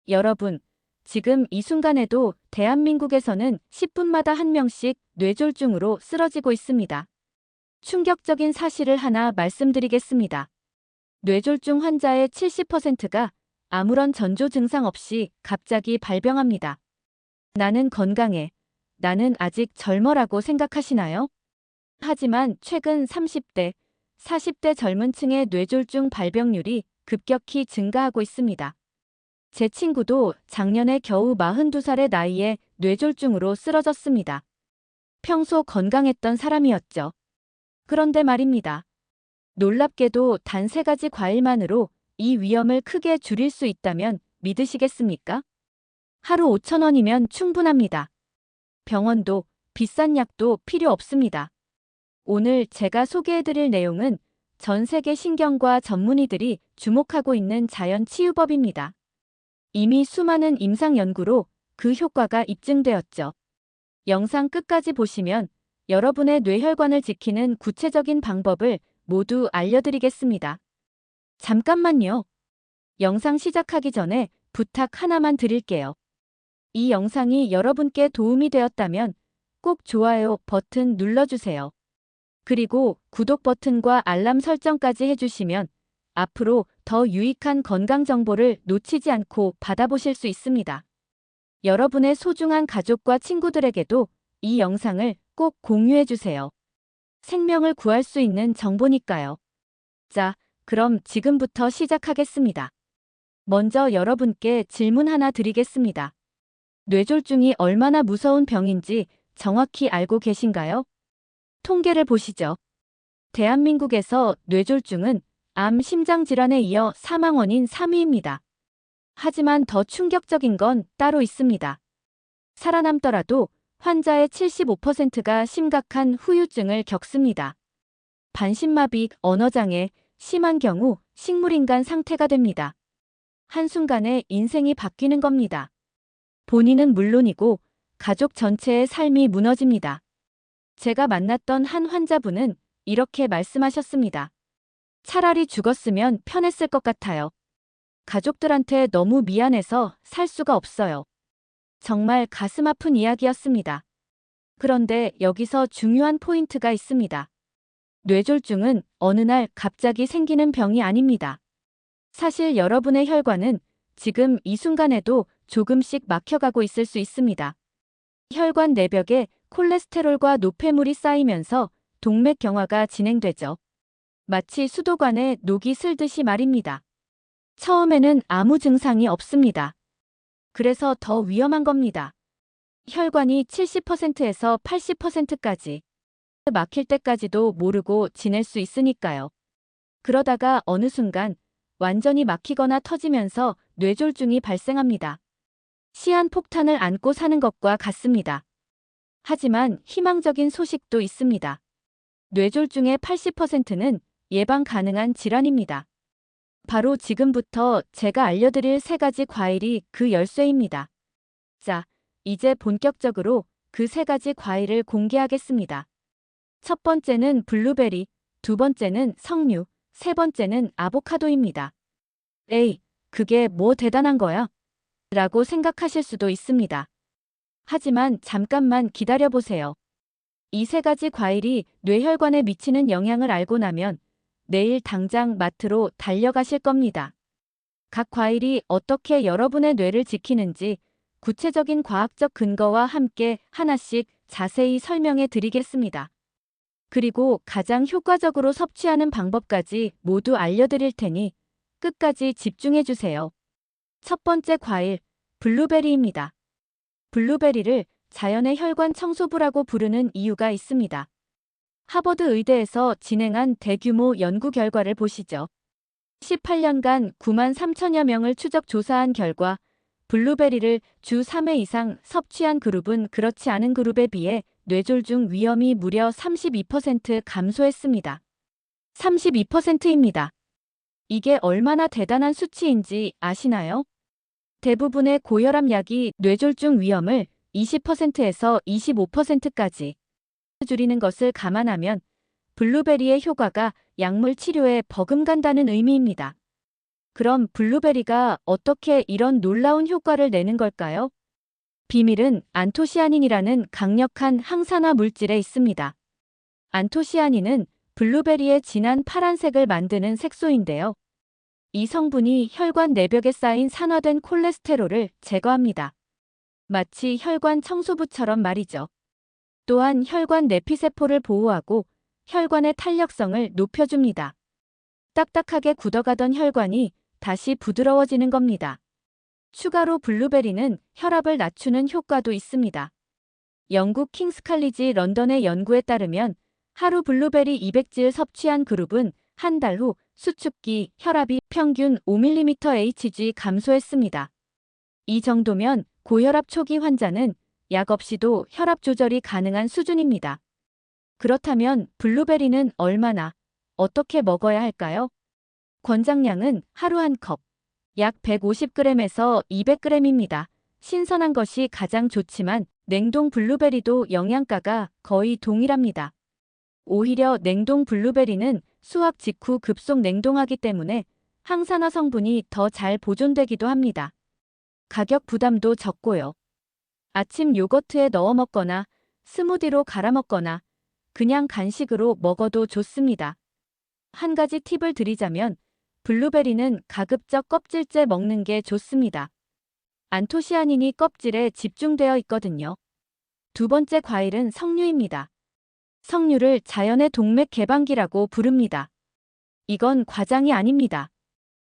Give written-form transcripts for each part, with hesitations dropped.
여러분, 지금 이 순간에도 대한민국에서는 10분마다 한 명씩 뇌졸중으로 쓰러지고 있습니다. 충격적인 사실을 하나 말씀드리겠습니다. 뇌졸중 환자의 70%가 아무런 전조 증상 없이 갑자기 발병합니다. 나는 건강해. 나는 아직 젊어라고 생각하시나요? 하지만 최근 30대, 40대 젊은 층의 뇌졸중 발병률이 급격히 증가하고 있습니다. 제 친구도 작년에 겨우 42살의 나이에 뇌졸중으로 쓰러졌습니다. 평소 건강했던 사람이었죠. 그런데 말입니다. 놀랍게도 단 3가지 과일만으로 이 위험을 크게 줄일 수 있다면 믿으시겠습니까? 하루 5,000원이면 충분합니다. 병원도 비싼 약도 필요 없습니다. 오늘 제가 소개해드릴 내용은 전 세계 신경과 전문의들이 주목하고 있는 자연 치유법입니다. 이미 수많은 임상 연구로 그 효과가 입증되었죠. 영상 끝까지 보시면 여러분의 뇌혈관을 지키는 구체적인 방법을 모두 알려드리겠습니다. 잠깐만요. 영상 시작하기 전에 부탁 하나만 드릴게요. 이 영상이 여러분께 도움이 되었다면 꼭 좋아요 버튼 눌러주세요. 그리고 구독 버튼과 알람 설정까지 해주시면 앞으로 더 유익한 건강 정보를 놓치지 않고 받아보실 수 있습니다. 여러분의 소중한 가족과 친구들에게도 이 영상을 꼭 공유해주세요. 생명을 구할 수 있는 정보니까요. 자, 그럼 지금부터 시작하겠습니다. 먼저 여러분께 질문 하나 드리겠습니다. 뇌졸중이 얼마나 무서운 병인지 정확히 알고 계신가요? 통계를 보시죠. 대한민국에서 뇌졸중은 암, 심장질환에 이어 사망원인 3위입니다. 하지만 더 충격적인 건 따로 있습니다. 살아남더라도 환자의 75%가 심각한 후유증을 겪습니다. 반신마비, 언어장애, 심한 경우 식물인간 상태가 됩니다. 한순간에 인생이 바뀌는 겁니다. 본인은 물론이고 가족 전체의 삶이 무너집니다. 제가 만났던 한 환자분은 이렇게 말씀하셨습니다. 차라리 죽었으면 편했을 것 같아요. 가족들한테 너무 미안해서 살 수가 없어요. 정말 가슴 아픈 이야기였습니다. 그런데 여기서 중요한 포인트가 있습니다. 뇌졸중은 어느 날 갑자기 생기는 병이 아닙니다. 사실 여러분의 혈관은 지금 이 순간에도 조금씩 막혀가고 있을 수 있습니다. 혈관 내벽에 콜레스테롤과 노폐물이 쌓이면서 동맥경화가 진행되죠. 마치 수도관에 녹이 슬듯이 말입니다. 처음에는 아무 증상이 없습니다. 그래서 더 위험한 겁니다. 혈관이 70%에서 80%까지 막힐 때까지도 모르고 지낼 수 있으니까요. 그러다가 어느 순간 완전히 막히거나 터지면서 뇌졸중이 발생합니다. 시한폭탄을 안고 사는 것과 같습니다. 하지만 희망적인 소식도 있습니다. 뇌졸중의 80%는 예방 가능한 질환입니다. 바로 지금부터 제가 알려드릴 3가지 과일이 그 열쇠입니다. 자, 이제 본격적으로 그 3가지 과일을 공개하겠습니다. 첫 번째는 블루베리, 두 번째는 석류, 세 번째는 아보카도입니다. 에이, 그게 뭐 대단한 거야? 라고 생각하실 수도 있습니다. 하지만 잠깐만 기다려보세요. 이 3가지 과일이 뇌혈관에 미치는 영향을 알고 나면 내일 당장 마트로 달려가실 겁니다. 각 과일이 어떻게 여러분의 뇌를 지키는지 구체적인 과학적 근거와 함께 하나씩 자세히 설명해 드리겠습니다. 그리고 가장 효과적으로 섭취하는 방법까지 모두 알려드릴 테니 끝까지 집중해 주세요. 첫 번째 과일, 블루베리입니다. 블루베리를 자연의 혈관 청소부라고 부르는 이유가 있습니다. 하버드 의대에서 진행한 대규모 연구 결과를 보시죠. 18년간 9만 3천여 명을 추적 조사한 결과 블루베리를 주 3회 이상 섭취한 그룹은 그렇지 않은 그룹에 비해 뇌졸중 위험이 무려 32% 감소했습니다. 32%입니다. 이게 얼마나 대단한 수치인지 아시나요? 대부분의 고혈압 약이 뇌졸중 위험을 20%에서 25%까지 줄이는 것을 감안하면 블루베리의 효과가 약물 치료에 버금간다는 의미입니다. 그럼 블루베리가 어떻게 이런 놀라운 효과를 내는 걸까요? 비밀은 안토시아닌이라는 강력한 항산화 물질에 있습니다. 안토시아닌은 블루베리의 진한 파란색을 만드는 색소인데요. 이 성분이 혈관 내벽에 쌓인 산화된 콜레스테롤을 제거합니다. 마치 혈관 청소부처럼 말이죠. 또한 혈관 내피세포를 보호하고 혈관의 탄력성을 높여줍니다. 딱딱하게 굳어가던 혈관이 다시 부드러워지는 겁니다. 추가로 블루베리는 혈압을 낮추는 효과도 있습니다. 영국 킹스 칼리지 런던의 연구에 따르면 하루 블루베리 200질 섭취한 그룹은 한 달 후 수축기 혈압이 평균 5mmHg 감소했습니다. 이 정도면 고혈압 초기 환자는 약 없이도 혈압 조절이 가능한 수준입니다. 그렇다면 블루베리는 얼마나, 어떻게 먹어야 할까요? 권장량은 하루 한 컵, 약 150g에서 200g입니다. 신선한 것이 가장 좋지만 냉동 블루베리도 영양가가 거의 동일합니다. 오히려 냉동 블루베리는 수확 직후 급속 냉동하기 때문에 항산화 성분이 더 잘 보존되기도 합니다. 가격 부담도 적고요. 아침 요거트에 넣어 먹거나 스무디로 갈아 먹거나 그냥 간식으로 먹어도 좋습니다. 한 가지 팁을 드리자면 블루베리는 가급적 껍질째 먹는 게 좋습니다. 안토시아닌이 껍질에 집중되어 있거든요. 두 번째 과일은 석류입니다. 석류를 자연의 동맥 개방기라고 부릅니다. 이건 과장이 아닙니다.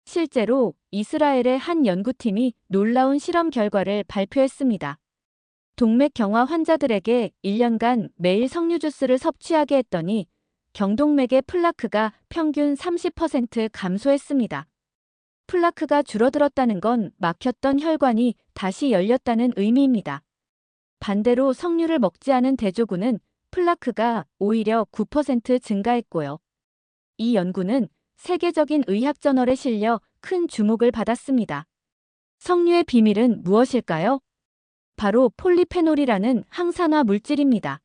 실제로 이스라엘의 한 연구팀이 놀라운 실험 결과를 발표했습니다. 동맥 경화 환자들에게 1년간 매일 석류 주스를 섭취하게 했더니 경동맥의 플라크가 평균 30% 감소했습니다. 플라크가 줄어들었다는 건 막혔던 혈관이 다시 열렸다는 의미입니다. 반대로 석류를 먹지 않은 대조군은 플라크가 오히려 9% 증가했고요. 이 연구는 세계적인 의학 저널에 실려 큰 주목을 받았습니다. 석류의 비밀은 무엇일까요? 바로 폴리페놀이라는 항산화 물질입니다.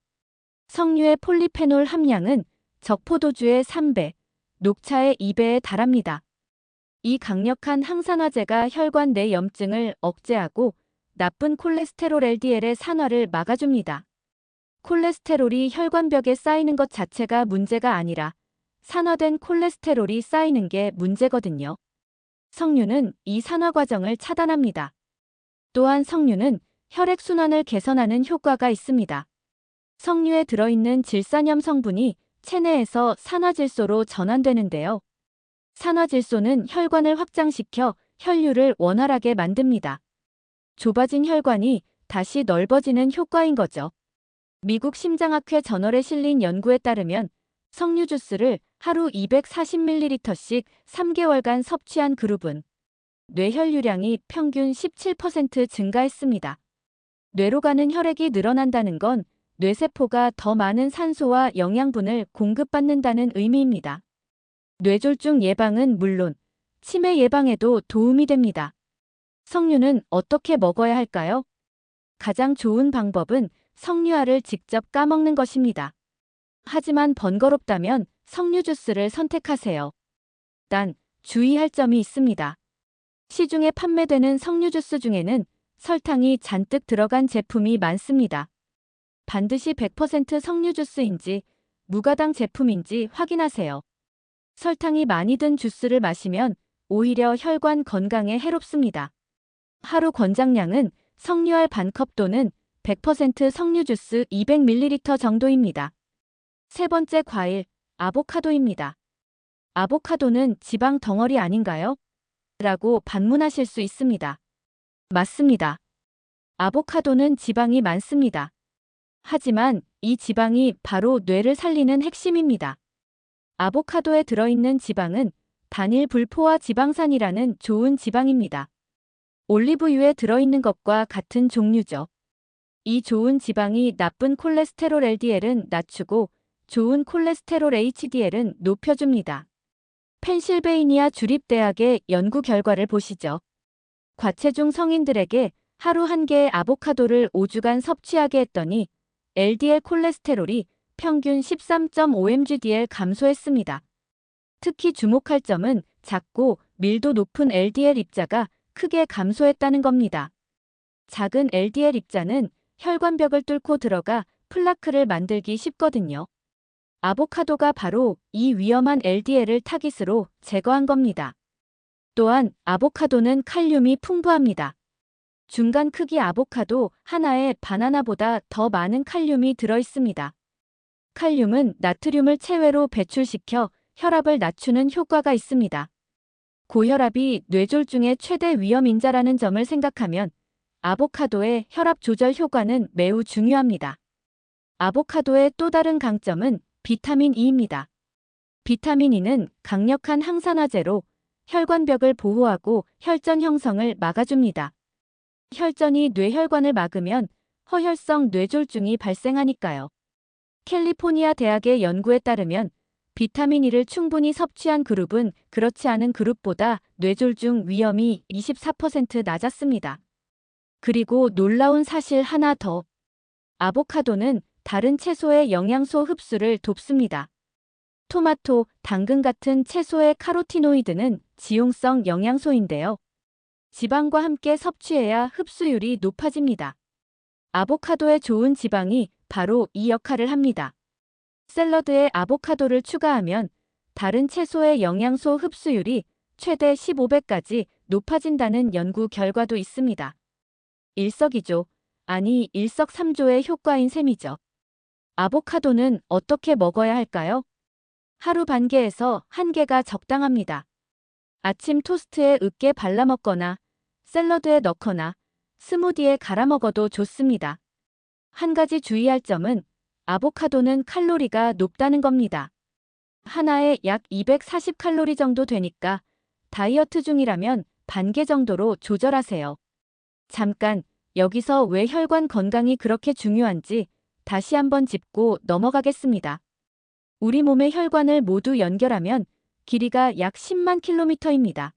석류의 폴리페놀 함량은 적포도주의 3배, 녹차의 2배에 달합니다. 이 강력한 항산화제가 혈관 내 염증을 억제하고 나쁜 콜레스테롤 LDL의 산화를 막아줍니다. 콜레스테롤이 혈관벽에 쌓이는 것 자체가 문제가 아니라 산화된 콜레스테롤이 쌓이는 게 문제거든요. 석류는 이 산화 과정을 차단합니다. 또한 석류는 혈액순환을 개선하는 효과가 있습니다. 석류에 들어있는 질산염 성분이 체내에서 산화질소로 전환되는데요. 산화질소는 혈관을 확장시켜 혈류를 원활하게 만듭니다. 좁아진 혈관이 다시 넓어지는 효과인 거죠. 미국 심장학회 저널에 실린 연구에 따르면 석류 주스를 하루 240ml씩 3개월간 섭취한 그룹은 뇌 혈류량이 평균 17% 증가했습니다. 뇌로 가는 혈액이 늘어난다는 건 뇌세포가 더 많은 산소와 영양분을 공급받는다는 의미입니다. 뇌졸중 예방은 물론 치매 예방에도 도움이 됩니다. 석류는 어떻게 먹어야 할까요? 가장 좋은 방법은 석류알을 직접 까먹는 것입니다. 하지만 번거롭다면 석류 주스를 선택하세요. 단, 주의할 점이 있습니다. 시중에 판매되는 석류 주스 중에는 설탕이 잔뜩 들어간 제품이 많습니다. 반드시 100% 석류 주스인지 무가당 제품인지 확인하세요. 설탕이 많이 든 주스를 마시면 오히려 혈관 건강에 해롭습니다. 하루 권장량은 석류알 반컵 또는 100% 석류 주스 200ml 정도입니다. 세 번째 과일, 아보카도입니다. 아보카도는 지방 덩어리 아닌가요? 라고 반문하실 수 있습니다. 맞습니다. 아보카도는 지방이 많습니다. 하지만 이 지방이 바로 뇌를 살리는 핵심입니다. 아보카도에 들어있는 지방은 단일 불포화 지방산이라는 좋은 지방입니다. 올리브유에 들어있는 것과 같은 종류죠. 이 좋은 지방이 나쁜 콜레스테롤 LDL은 낮추고 좋은 콜레스테롤 HDL은 높여줍니다. 펜실베이니아 주립대학의 연구 결과를 보시죠. 과체중 성인들에게 하루 한 개의 아보카도를 5주간 섭취하게 했더니 LDL 콜레스테롤이 평균 13.5mgdl 감소했습니다. 특히 주목할 점은 작고 밀도 높은 LDL 입자가 크게 감소했다는 겁니다. 작은 LDL 입자는 혈관벽을 뚫고 들어가 플라크를 만들기 쉽거든요. 아보카도가 바로 이 위험한 LDL을 타깃으로 제거한 겁니다. 또한 아보카도는 칼륨이 풍부합니다. 중간 크기 아보카도 하나에 바나나보다 더 많은 칼륨이 들어있습니다. 칼륨은 나트륨을 체외로 배출시켜 혈압을 낮추는 효과가 있습니다. 고혈압이 뇌졸중의 최대 위험인자라는 점을 생각하면 아보카도의 혈압 조절 효과는 매우 중요합니다. 아보카도의 또 다른 강점은 비타민 E입니다. 비타민 E는 강력한 항산화제로 혈관벽을 보호하고 혈전 형성을 막아줍니다. 혈전이 뇌혈관을 막으면 허혈성 뇌졸중이 발생하니까요. 캘리포니아 대학의 연구에 따르면 비타민 E를 충분히 섭취한 그룹은 그렇지 않은 그룹보다 뇌졸중 위험이 24% 낮았습니다. 그리고 놀라운 사실 하나 더. 아보카도는 다른 채소의 영양소 흡수를 돕습니다. 토마토, 당근 같은 채소의 카로티노이드는 지용성 영양소인데요. 지방과 함께 섭취해야 흡수율이 높아집니다. 아보카도의 좋은 지방이 바로 이 역할을 합니다. 샐러드에 아보카도를 추가하면 다른 채소의 영양소 흡수율이 최대 15배까지 높아진다는 연구 결과도 있습니다. 일석이조, 아니 일석삼조의 효과인 셈이죠. 아보카도는 어떻게 먹어야 할까요? 하루 반 개에서 한 개가 적당합니다. 아침 토스트에 으깨 발라 먹거나 샐러드에 넣거나 스무디에 갈아 먹어도 좋습니다. 한 가지 주의할 점은 아보카도는 칼로리가 높다는 겁니다. 하나에 약 240칼로리 정도 되니까 다이어트 중이라면 반 개 정도로 조절하세요. 잠깐, 여기서 왜 혈관 건강이 그렇게 중요한지 다시 한번 짚고 넘어가겠습니다. 우리 몸의 혈관을 모두 연결하면 길이가 약 10만 킬로미터입니다.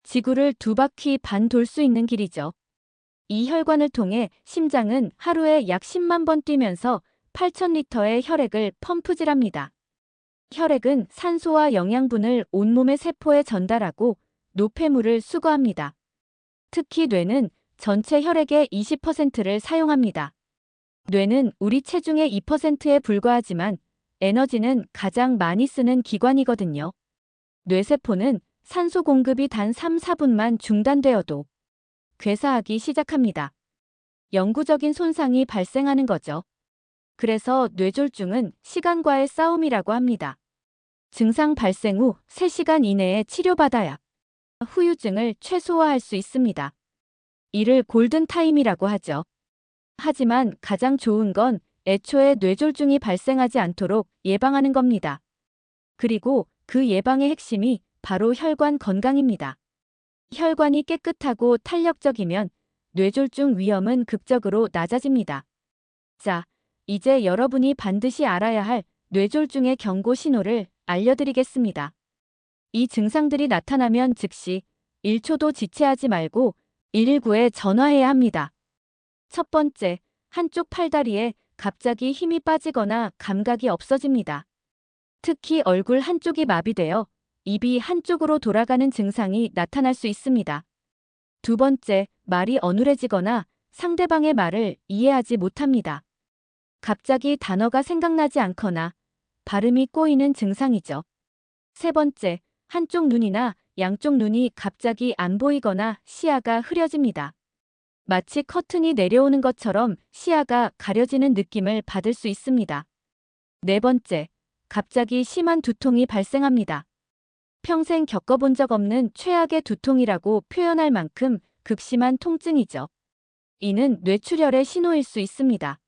지구를 2바퀴 반 돌 수 있는 길이죠. 이 혈관을 통해 심장은 하루에 약 10만 번 뛰면서 8,000리터의 혈액을 펌프질합니다. 혈액은 산소와 영양분을 온몸의 세포에 전달하고 노폐물을 수거합니다. 특히 뇌는 전체 혈액의 20%를 사용합니다. 뇌는 우리 체중의 2%에 불과하지만 에너지는 가장 많이 쓰는 기관이거든요. 뇌세포는 산소 공급이 단 3, 4분만 중단되어도 괴사하기 시작합니다. 영구적인 손상이 발생하는 거죠. 그래서 뇌졸중은 시간과의 싸움이라고 합니다. 증상 발생 후 3시간 이내에 치료받아야 후유증을 최소화할 수 있습니다. 이를 골든타임이라고 하죠. 하지만 가장 좋은 건 애초에 뇌졸중이 발생하지 않도록 예방하는 겁니다. 그리고 그 예방의 핵심이 바로 혈관 건강입니다. 혈관이 깨끗하고 탄력적이면 뇌졸중 위험은 극적으로 낮아집니다. 자, 이제 여러분이 반드시 알아야 할 뇌졸중의 경고 신호를 알려드리겠습니다. 이 증상들이 나타나면 즉시 1초도 지체하지 말고 119에 전화해야 합니다. 첫 번째, 한쪽 팔다리에 갑자기 힘이 빠지거나 감각이 없어집니다. 특히 얼굴 한쪽이 마비되어 입이 한쪽으로 돌아가는 증상이 나타날 수 있습니다. 두 번째, 말이 어눌해지거나 상대방의 말을 이해하지 못합니다. 갑자기 단어가 생각나지 않거나 발음이 꼬이는 증상이죠. 세 번째, 한쪽 눈이나 양쪽 눈이 갑자기 안 보이거나 시야가 흐려집니다. 마치 커튼이 내려오는 것처럼 시야가 가려지는 느낌을 받을 수 있습니다. 네 번째, 갑자기 심한 두통이 발생합니다. 평생 겪어본 적 없는 최악의 두통이라고 표현할 만큼 극심한 통증이죠. 이는 뇌출혈의 신호일 수 있습니다.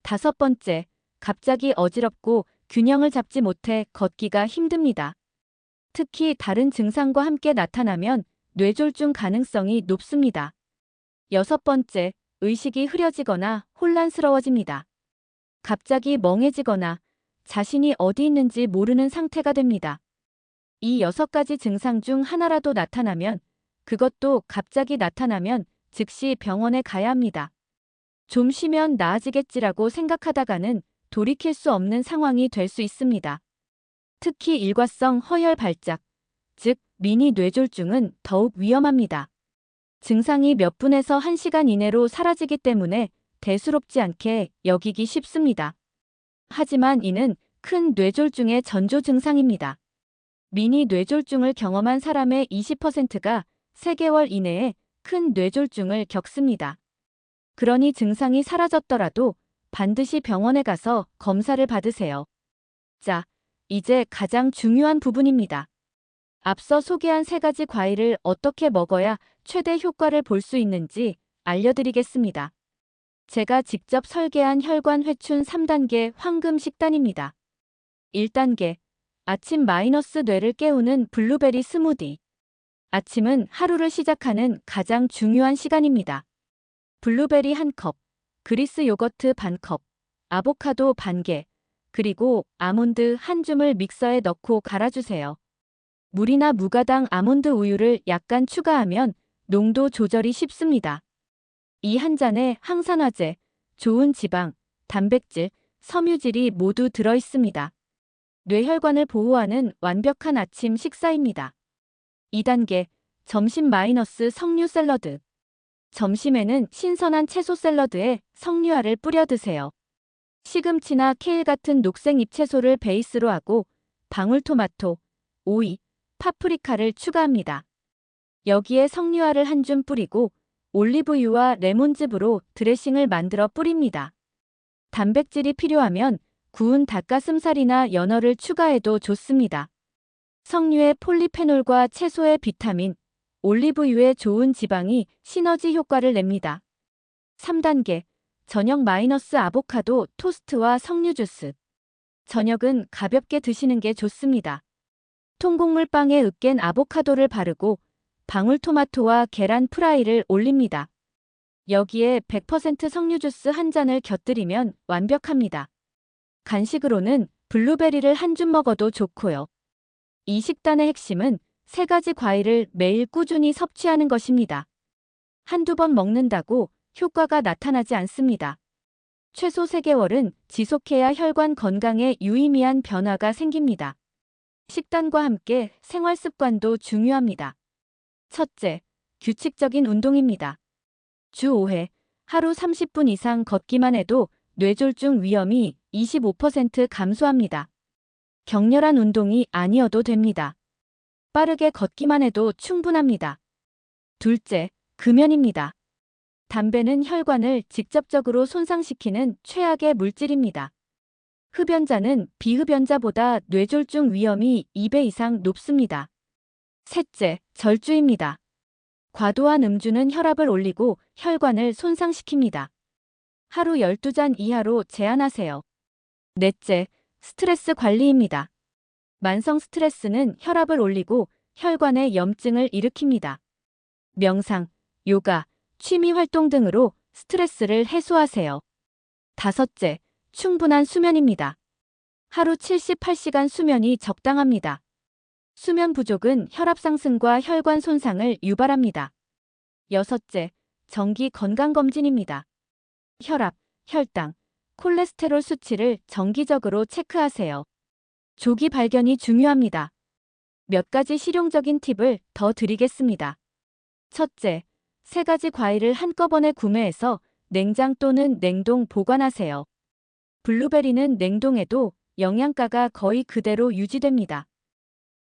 다섯 번째, 갑자기 어지럽고 균형을 잡지 못해 걷기가 힘듭니다. 특히 다른 증상과 함께 나타나면 뇌졸중 가능성이 높습니다. 여섯 번째, 의식이 흐려지거나 혼란스러워집니다. 갑자기 멍해지거나 자신이 어디 있는지 모르는 상태가 됩니다. 이 6가지 증상 중 하나라도 나타나면, 그것도 갑자기 나타나면 즉시 병원에 가야 합니다. 좀 쉬면 나아지겠지라고 생각하다가는 돌이킬 수 없는 상황이 될 수 있습니다. 특히 일과성 허혈 발작, 즉 미니 뇌졸중은 더욱 위험합니다. 증상이 몇 분에서 1시간 이내로 사라지기 때문에 대수롭지 않게 여기기 쉽습니다. 하지만 이는 큰 뇌졸중의 전조 증상입니다. 미니 뇌졸중을 경험한 사람의 20%가 3개월 이내에 큰 뇌졸중을 겪습니다. 그러니 증상이 사라졌더라도 반드시 병원에 가서 검사를 받으세요. 자, 이제 가장 중요한 부분입니다. 앞서 소개한 3가지 과일을 어떻게 먹어야 최대 효과를 볼 수 있는지 알려드리겠습니다. 제가 직접 설계한 혈관 회춘 3단계 황금 식단입니다. 1단계, 아침 마이너스 뇌를 깨우는 블루베리 스무디. 아침은 하루를 시작하는 가장 중요한 시간입니다. 블루베리 1컵, 그리스 요거트 반컵, 아보카도 반개, 그리고 아몬드 1줌을 믹서에 넣고 갈아주세요. 물이나 무가당 아몬드 우유를 약간 추가하면 농도 조절이 쉽습니다. 이 한 잔에 항산화제, 좋은 지방, 단백질, 섬유질이 모두 들어있습니다. 뇌혈관을 보호하는 완벽한 아침 식사입니다. 2단계, 점심 마이너스 석류 샐러드. 점심에는 신선한 채소 샐러드에 석류알을 뿌려 드세요. 시금치나 케일 같은 녹색 잎채소를 베이스로 하고 방울토마토, 오이, 파프리카를 추가합니다. 여기에 석류알을 1줌 뿌리고 올리브유와 레몬즙으로 드레싱을 만들어 뿌립니다. 단백질이 필요하면 구운 닭가슴살이나 연어를 추가해도 좋습니다. 석류의 폴리페놀과 채소의 비타민, 올리브유의 좋은 지방이 시너지 효과를 냅니다. 3단계, 저녁 마이너스 아보카도 토스트와 석류 주스. 저녁은 가볍게 드시는 게 좋습니다. 통곡물 빵에 으깬 아보카도를 바르고 방울토마토와 계란 프라이를 올립니다. 여기에 100% 석류 주스 1잔을 곁들이면 완벽합니다. 간식으로는 블루베리를 1줌 먹어도 좋고요. 이 식단의 핵심은 3가지 과일을 매일 꾸준히 섭취하는 것입니다. 한두 번 먹는다고 효과가 나타나지 않습니다. 최소 3개월은 지속해야 혈관 건강에 유의미한 변화가 생깁니다. 식단과 함께 생활 습관도 중요합니다. 첫째, 규칙적인 운동입니다. 주 5회, 하루 30분 이상 걷기만 해도 뇌졸중 위험이 25% 감소합니다. 격렬한 운동이 아니어도 됩니다. 빠르게 걷기만 해도 충분합니다. 둘째, 금연입니다. 담배는 혈관을 직접적으로 손상시키는 최악의 물질입니다. 흡연자는 비흡연자보다 뇌졸중 위험이 2배 이상 높습니다. 셋째, 절주입니다. 과도한 음주는 혈압을 올리고 혈관을 손상시킵니다. 하루 12잔 이하로 제한하세요. 넷째, 스트레스 관리입니다. 만성 스트레스는 혈압을 올리고 혈관에 염증을 일으킵니다. 명상, 요가, 취미 활동 등으로 스트레스를 해소하세요. 다섯째, 충분한 수면입니다. 하루 78시간 수면이 적당합니다. 수면 부족은 혈압 상승과 혈관 손상을 유발합니다. 여섯째, 정기 건강검진입니다. 혈압, 혈당, 콜레스테롤 수치를 정기적으로 체크하세요. 조기 발견이 중요합니다. 몇 가지 실용적인 팁을 더 드리겠습니다. 첫째, 3가지 과일을 한꺼번에 구매해서 냉장 또는 냉동 보관하세요. 블루베리는 냉동해도 영양가가 거의 그대로 유지됩니다.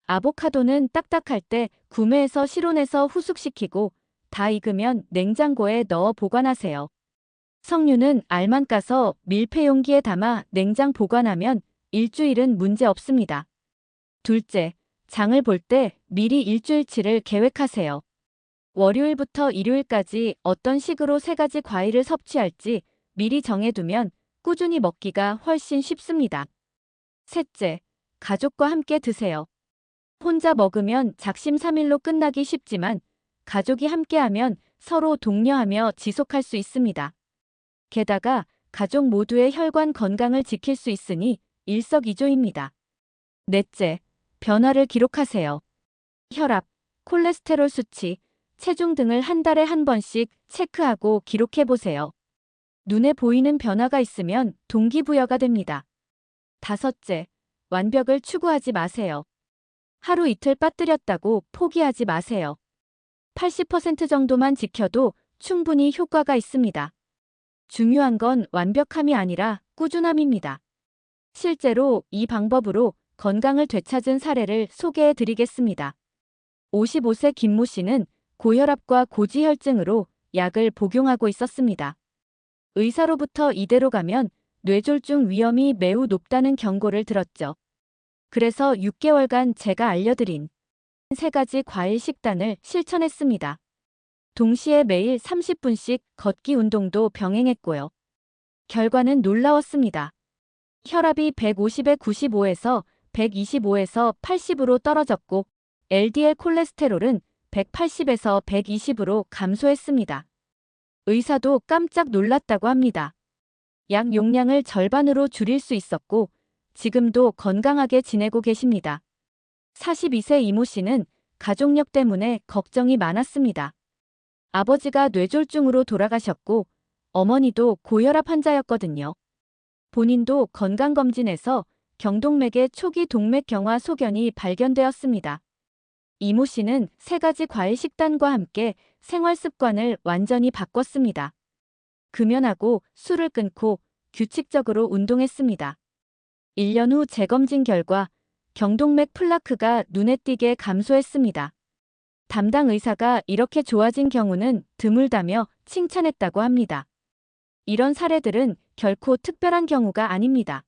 아보카도는 딱딱할 때 구매해서 실온에서 후숙시키고 다 익으면 냉장고에 넣어 보관하세요. 석류는 알만 까서 밀폐 용기에 담아 냉장 보관하면 일주일은 문제 없습니다. 둘째, 장을 볼 때 미리 일주일치를 계획하세요. 월요일부터 일요일까지 어떤 식으로 3가지 과일을 섭취할지 미리 정해두면 꾸준히 먹기가 훨씬 쉽습니다. 셋째, 가족과 함께 드세요. 혼자 먹으면 작심삼일로 끝나기 쉽지만 가족이 함께하면 서로 독려하며 지속할 수 있습니다. 게다가 가족 모두의 혈관 건강을 지킬 수 있으니 일석이조입니다. 넷째, 변화를 기록하세요. 혈압, 콜레스테롤 수치, 체중 등을 한 달에 한 번씩 체크하고 기록해보세요. 눈에 보이는 변화가 있으면 동기부여가 됩니다. 다섯째, 완벽을 추구하지 마세요. 하루 이틀 빠뜨렸다고 포기하지 마세요. 80% 정도만 지켜도 충분히 효과가 있습니다. 중요한 건 완벽함이 아니라 꾸준함입니다. 실제로 이 방법으로 건강을 되찾은 사례를 소개해 드리겠습니다. 55세 김모 씨는 고혈압과 고지혈증으로 약을 복용하고 있었습니다. 의사로부터 이대로 가면 뇌졸중 위험이 매우 높다는 경고를 들었죠. 그래서 6개월간 제가 알려드린 3가지 과일 식단을 실천했습니다. 동시에 매일 30분씩 걷기 운동도 병행했고요. 결과는 놀라웠습니다. 혈압이 150에 95에서 125에서 80으로 떨어졌고 LDL 콜레스테롤은 180에서 120으로 감소했습니다. 의사도 깜짝 놀랐다고 합니다. 약 용량을 절반으로 줄일 수 있었고 지금도 건강하게 지내고 계십니다. 42세 이모 씨는 가족력 때문에 걱정이 많았습니다. 아버지가 뇌졸중으로 돌아가셨고 어머니도 고혈압 환자였거든요. 본인도 건강검진에서 경동맥의 초기 동맥경화 소견이 발견되었습니다. 이모 씨는 3가지 과일 식단과 함께 생활 습관을 완전히 바꿨습니다. 금연하고 술을 끊고 규칙적으로 운동했습니다. 1년 후 재검진 결과 경동맥 플라크가 눈에 띄게 감소했습니다. 담당 의사가 이렇게 좋아진 경우는 드물다며 칭찬했다고 합니다. 이런 사례들은 결코 특별한 경우가 아닙니다.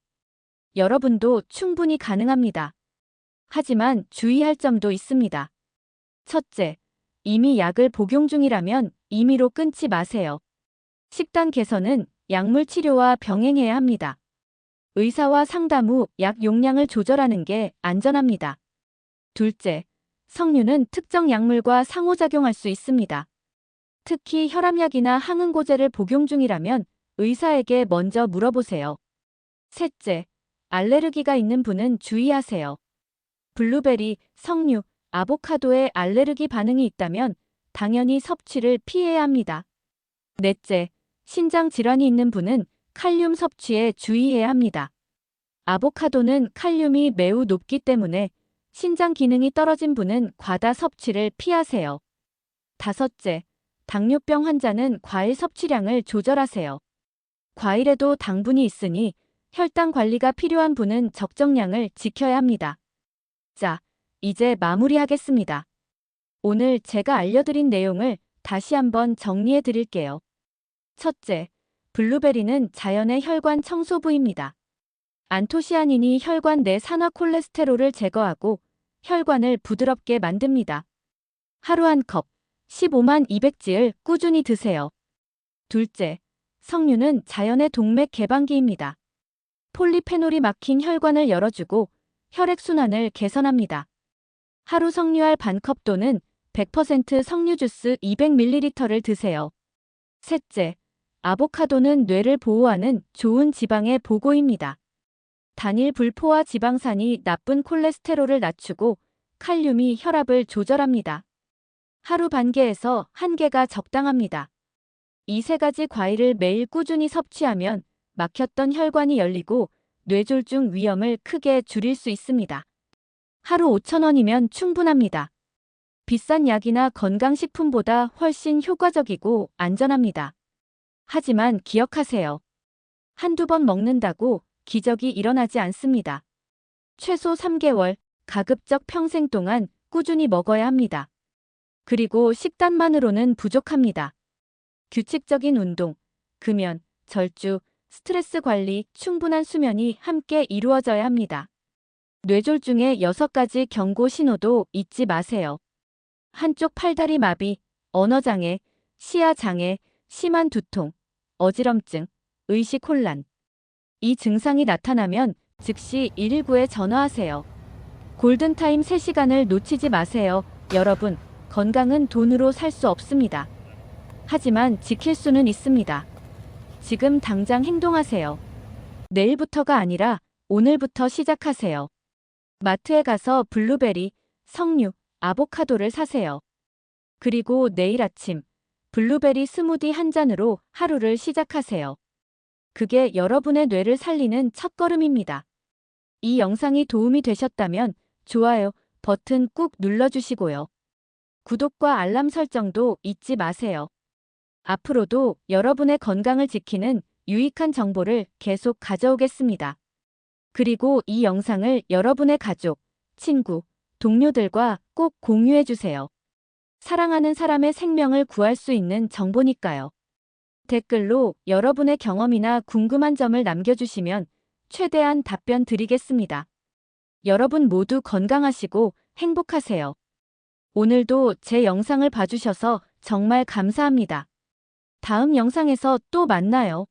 여러분도 충분히 가능합니다. 하지만 주의할 점도 있습니다. 첫째, 이미 약을 복용 중이라면 임의로 끊지 마세요. 식단 개선은 약물 치료와 병행해야 합니다. 의사와 상담 후 약 용량을 조절하는 게 안전합니다. 둘째, 석류는 특정 약물과 상호작용할 수 있습니다. 특히 혈압약이나 항응고제를 복용 중이라면 의사에게 먼저 물어보세요. 셋째, 알레르기가 있는 분은 주의하세요. 블루베리, 석류, 아보카도에 알레르기 반응이 있다면 당연히 섭취를 피해야 합니다. 넷째, 신장 질환이 있는 분은 칼륨 섭취에 주의해야 합니다. 아보카도는 칼륨이 매우 높기 때문에 신장 기능이 떨어진 분은 과다 섭취를 피하세요. 다섯째, 당뇨병 환자는 과일 섭취량을 조절하세요. 과일에도 당분이 있으니 혈당 관리가 필요한 분은 적정량을 지켜야 합니다. 자, 이제 마무리하겠습니다. 오늘 제가 알려드린 내용을 다시 한번 정리해 드릴게요. 첫째, 블루베리는 자연의 혈관 청소부입니다. 안토시아닌이 혈관 내 산화 콜레스테롤을 제거하고 혈관을 부드럽게 만듭니다. 하루 한 컵, 15만 200지를 꾸준히 드세요. 둘째, 석류는 자연의 동맥 개방기입니다. 폴리페놀이 막힌 혈관을 열어주고 혈액순환을 개선합니다. 하루 석류알 반컵 또는 100% 석류 주스 200ml를 드세요. 셋째, 아보카도는 뇌를 보호하는 좋은 지방의 보고입니다. 단일 불포화 지방산이 나쁜 콜레스테롤을 낮추고 칼륨이 혈압을 조절합니다. 하루 반 개에서 1개가 적당합니다. 이 3가지 과일을 매일 꾸준히 섭취하면 막혔던 혈관이 열리고 뇌졸중 위험을 크게 줄일 수 있습니다. 하루 5,000원이면 충분합니다. 비싼 약이나 건강식품보다 훨씬 효과적이고 안전합니다. 하지만 기억하세요. 한두 번 먹는다고 기적이 일어나지 않습니다. 최소 3개월, 가급적 평생 동안 꾸준히 먹어야 합니다. 그리고 식단만으로는 부족합니다. 규칙적인 운동, 금연, 절주, 스트레스 관리, 충분한 수면이 함께 이루어져야 합니다. 뇌졸중의 6가지 경고 신호도 잊지 마세요. 한쪽 팔다리 마비, 언어장애, 시야장애, 심한 두통, 어지럼증, 의식 혼란. 이 증상이 나타나면 즉시 119에 전화하세요. 골든타임 3시간을 놓치지 마세요. 여러분, 건강은 돈으로 살 수 없습니다. 하지만 지킬 수는 있습니다. 지금 당장 행동하세요. 내일부터가 아니라 오늘부터 시작하세요. 마트에 가서 블루베리, 석류, 아보카도를 사세요. 그리고 내일 아침 블루베리 스무디 한 잔으로 하루를 시작하세요. 그게 여러분의 뇌를 살리는 첫걸음입니다. 이 영상이 도움이 되셨다면 좋아요, 버튼 꾹 눌러주시고요. 구독과 알람 설정도 잊지 마세요. 앞으로도 여러분의 건강을 지키는 유익한 정보를 계속 가져오겠습니다. 그리고 이 영상을 여러분의 가족, 친구, 동료들과 꼭 공유해주세요. 사랑하는 사람의 생명을 구할 수 있는 정보니까요. 댓글로 여러분의 경험이나 궁금한 점을 남겨주시면 최대한 답변 드리겠습니다. 여러분 모두 건강하시고 행복하세요. 오늘도 제 영상을 봐주셔서 정말 감사합니다. 다음 영상에서 또 만나요.